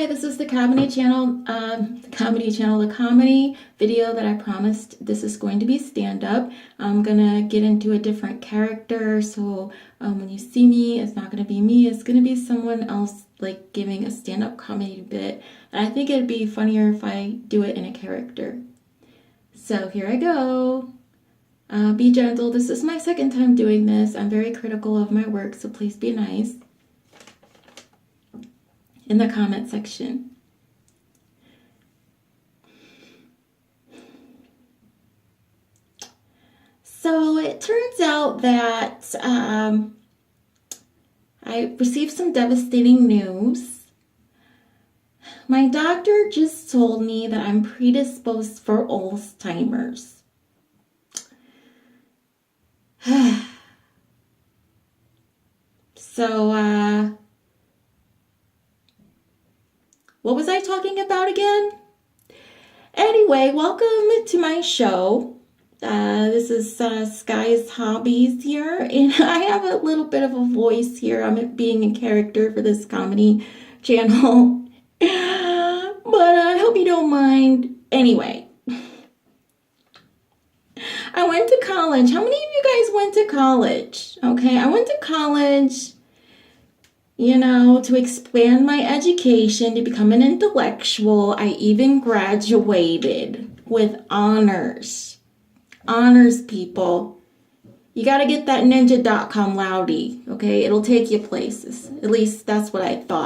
Hi, this is the comedy channel, the comedy video that I promised. This is going to be stand-up. I'm gonna get into a different character, so when you see me, it's not gonna be me, it's gonna be someone else, like giving a stand-up comedy bit. And I think it'd be funnier if I do it in a character. So here I go. Be gentle. This is my second time doing this. I'm very critical of my work, so please be nice in the comment section. So it turns out that I received some devastating news. My doctor just told me that I'm predisposed for Alzheimer's. So, what was I talking about again? Anyway, welcome to my show. This is Sky's Hobbies here, and I have a little bit of a voice here. I'm being a character for this comedy channel, but I hope you don't mind. Anyway, I went to college. How many of you guys went to college? Okay, I went to college, you know, to expand my education, to become an intellectual. I even graduated with honors. Honors, people. You got to get that ninja.com loudy, okay? It'll take you places. At least that's what I thought.